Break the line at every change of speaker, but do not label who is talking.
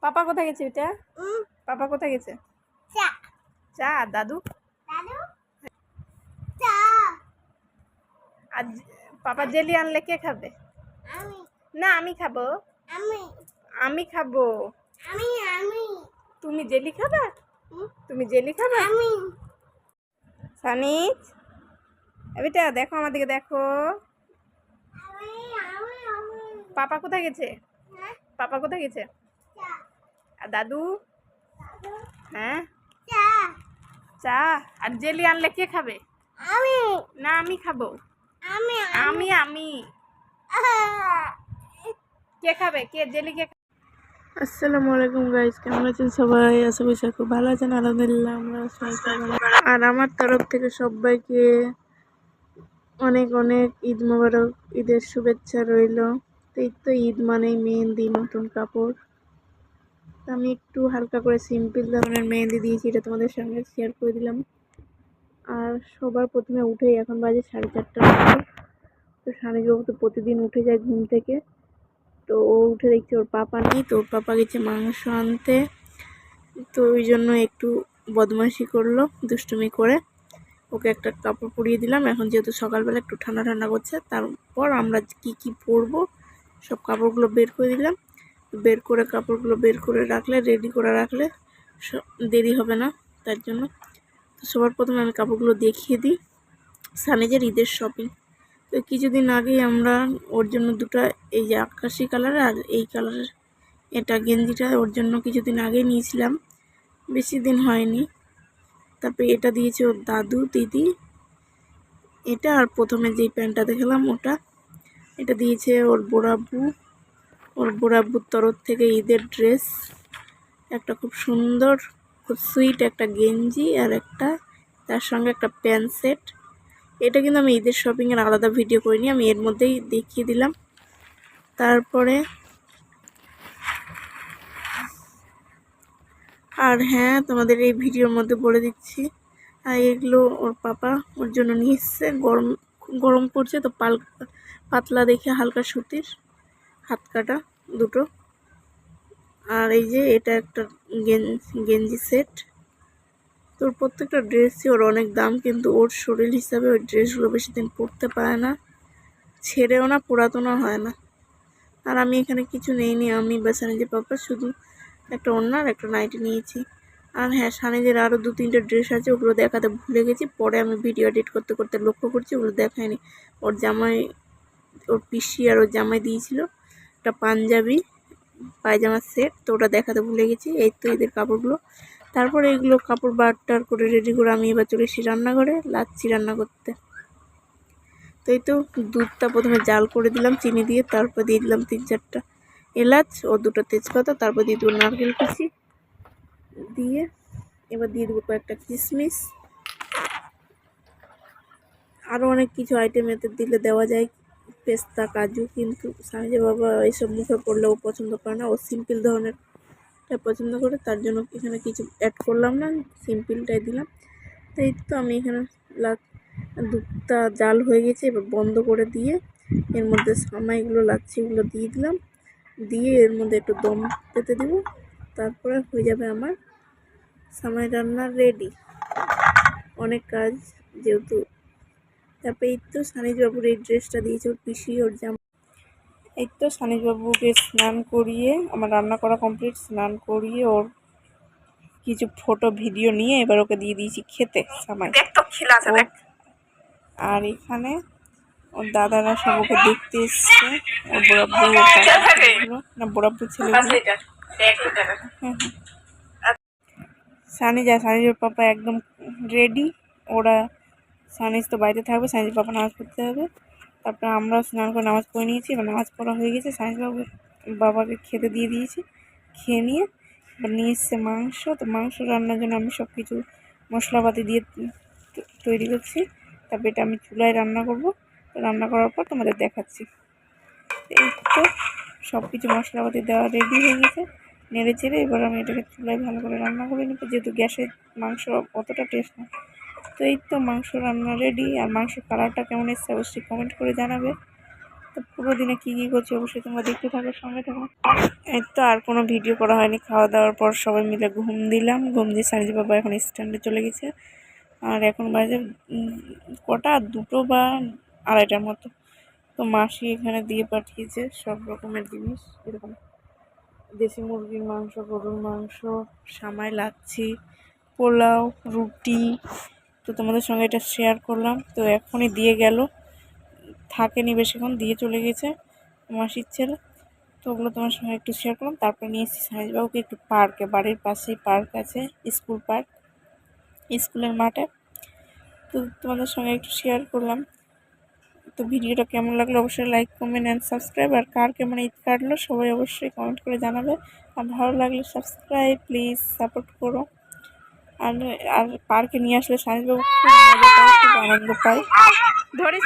পাপা কোথায় গেছে এটা? পাপা কোথায় গেছে? চা দাদু আজ পাপা জেলি আনলে কে খাবে? না আমি খাবো। আমি খাবো। তুমি জেলি খাবে? তুমি জেলি খাবে? সানিজ এটা দেখো আমার দিকে দেখো। পাপা কোথায় গেছে? পাপা কোথায় গেছে? আর দাদু? হ্যাঁ চা আর জেলি আনলে কে খাবে? না আমি খাবো। আমি আমি কে খাবে? কে জেলি কে? আসসালামু আলাইকুম গাইস, কেমন আছেন সবাই? আশা করি খুব ভালো আছেন। আলহামদুলিল্লাহ আমরা সবাই ভালো। আর আমার তরফ থেকে সবাইকে অনেক অনেক ঈদ মোবারক, ঈদের শুভেচ্ছা রইল। তো এই তো ঈদ মানেই মেহেন্দি, নতুন কাপড়। আমি একটু হালকা করে সিম্পল ধরনের মেহেন্দি দিয়েছি, এটা তোমাদের সঙ্গে শেয়ার করে দিলাম। আর সবার প্রথমে উঠেই এখন বাজে 4:30 মতো। তো স্বামীবাবু তো প্রতিদিন উঠে যায় ঘুম থেকে, তো ও উঠে দেখছে ওর পাপা নেই, তো ওর পাপা গেছে মাংস আনতে। তো ওই জন্য একটু বদমাইশি করলো, দুষ্টুমি করে ওকে একটা কাপড় পরিয়ে দিলাম। এখন যেহেতু সকালবেলা একটু ঠান্ডা ঠান্ডা করছে, তারপর আমরা কি পরবো সব কাপড়গুলো বের করে দিলাম। বের করে কাপড়গুলো বের করে রাখলে, রেডি করে রাখলে দেরি হবে না, তার জন্য। তো সবার প্রথমে আমি কাপড়গুলো দেখিয়ে দিই। সানিজের ঈদের শপিং। তো কিছুদিন আগেই আমরা ওর জন্য দুটো, এই যে আকাশি কালার আর এই কালারের এটা গেঞ্জিটা ওর জন্য কিছুদিন আগে নিয়েছিলাম, বেশি দিন হয়নি। তারপরে এটা দিয়েছে ওর দাদু দিদি, এটা আর প্রথমে যেই প্যান্টটা দেখলাম ওটা, এটা দিয়েছে ওর বড়াব্বু। ওর বড়াব্বুর তরফ থেকে ঈদের ড্রেস একটা খুব সুন্দর, খুব সুইট একটা গেঞ্জি আর একটা তার সঙ্গে একটা প্যান্ট সেট। এটা কিন্তু আমি ঈদের শপিংয়ের আলাদা ভিডিও করিনি, আমি এর মধ্যেই দেখিয়ে দিলাম। তারপরে আর হ্যাঁ, তোমাদের এই ভিডিওর মধ্যে বলে দিচ্ছি, আর এগুলো ওর পাপা ওর জন্য নিয়ে এসছে। গরম পড়ছে তো পাতলা দেখে হালকা সুতির হাত কাটা দুটো। আর এই যে এটা একটা গেঞ্জি সেট। তোর প্রত্যেকটা ড্রেসই ওর অনেক দাম, কিন্তু ওর শরীর হিসাবে ওই ড্রেসগুলো বেশি দিন পরতে পারে না, ছেড়েও না, পুরাতনও হয় না। আর আমি এখানে কিছু নেইনি, আমি বা সানিজের পাপা শুধু একটা ওড়না আর একটা নাইটি নিয়েছি। আর হ্যাঁ, সানিজের আরও 2-3টে ড্রেস আছে, ওগুলো দেখাতে ভুলে গেছি, পরে আমি ভিডিও এডিট করতে করতে লক্ষ্য করছি ওগুলো দেখায়নি। ওর জামাই, ওর পিসি আর ওর জামাই দিয়েছিল একটা পাঞ্জাবি পায়জামা সেট, তো ওটা দেখাতে ভুলে গেছি। এই তো ঈদের কাপড়গুলো। তারপরে এগুলো কাপড় বারটার করে রেডি করে আমি এবার চলে এসেছি রান্নাঘরে, লাচ্ছি রান্না করতে। তো এই তো দুধটা প্রথমে জাল করে দিলাম চিনি দিয়ে, তারপর দিয়ে দিলাম 3-4টা এলাচ ও 2টা তেজপাতা, তারপর দিয়ে দেবো নারকেল কুচি, দিয়ে এবার দিয়ে দেবো কয়েকটা কিশমিশ। আরও অনেক কিছু আইটেম এতে দিলে দেওয়া যায়, পেস্তা কাজু, কিন্তু সানিজের বাবা এইসব মুখে পড়লে ও পছন্দ করে না, ও সিম্পল ধরনের পছন্দ করে, তার জন্য এখানে কিছু অ্যাড করলাম না, সিম্পলটাই দিলাম। তো এই তো আমি এখানে দুধটা জাল হয়ে গেছে, এবার বন্ধ করে দিয়ে এর মধ্যে সামাইগুলো লাচ্ছিগুলো দিয়ে দিলাম, দিয়ে এর মধ্যে একটু দম পেতে দেবো, তারপরে হয়ে যাবে আমার সামাই রান্না রেডি। অনেক কাজ যেহেতু। তারপরে এই তো সানিজবাবুর এই ড্রেসটা দিয়েছে ওর পিসি, ওর জামা। এই তো সানিজবাবুকে স্নান করিয়ে আমার রান্না করা কমপ্লিট, স্নান করিয়ে ওর কিছু ফটো ভিডিও নিয়ে এবার ওকে দিয়ে দিয়েছি খেতে সামাই। আর এখানে ওর দাদারা সব ওকে দেখতে এসছে, ওর বড়াব্বু না বড়াব্বু ছেলেগুলো। সানিজের পাপা একদম রেডি। ওরা সানিজ তো বাড়িতে থাকবে, সানিজের পাপা নামাজ পড়তে হবে। তারপরে আমরাও স্নান করে নামাজ পড়ে নিয়েছি, এবার নামাজ পড়া হয়ে গেছে। সানিজ বাবাকে খেতে দিয়ে দিয়েছি, খেয়ে নিয়ে এবার নিয়ে এসছে মাংস। তো মাংস রান্নার জন্য আমি সব কিছু মশলাপাতি দিয়ে তৈরি করছি। তারপর এটা আমি চুলায় রান্না করব, রান্না করার পর তোমাদের দেখাচ্ছি। এই তো সব কিছু মশলাপাতি দেওয়া রেডি হয়ে গেছে, নেড়ে চেড়ে এবার আমি এটাকে চুলায় ভালো করে রান্না করে নিব, যেহেতু গ্যাসের মাংস অতটা টেস্ট না। তো এই তো মাংস রান্না রেডি। আর মাংসের কালারটা কেমন এসছে অবশ্যই কমেন্ট করে জানাবে। তো পুরো দিনে কী কী করছি অবশ্যই তোমরা দেখতে থাকো, সঙ্গে থাকো। এই তো আর কোনো ভিডিও করা হয়নি। খাওয়া দাওয়ার পর সবাই মিলে ঘুম দিলাম, ঘুম দিয়ে সানিজ বাবা এখন স্ট্যান্ডে চলে গেছে। আর এখন বাজে কটা, 2টো বা 2:30টার মতো। তো মাসি এখানে দিয়ে পাঠিয়েছে সব রকমের জিনিস, এরকম দেশি মুরগির মাংস, গরুর মাংস, সামাই, লাচ্ছি, পোলাও, রুটি। তো তোমাদের সঙ্গে এটা শেয়ার করলাম। তো এখনই দিয়ে গেল, থাকেনি বেশিক্ষণ, দিয়ে চলে গেছে মাসির ছেলে। তো ওগুলো তোমার সঙ্গে একটু শেয়ার করলাম। তারপরে নিয়ে এসেছি সাইজবাবুকে একটু পার্কে, বাড়ির পাশেই পার্ক আছে, স্কুল পার্ক, স্কুলের মাঠে। তো তোমাদের সঙ্গে একটু শেয়ার করলাম। তো ভিডিওটা কেমন লাগলো অবশ্যই লাইক, কমেন্ট অ্যান্ড সাবস্ক্রাইব। আর কার কেমন ঈদ কাটলো সবাই অবশ্যই কমেন্ট করে জানাবে। আর ভালো লাগলে সাবস্ক্রাইব প্লিজ, সাপোর্ট করো। আর আর পার্কে নিয়ে আসলে সাইজবাবু খুব মজা পায়, খুব আনন্দ পায়। ধরিস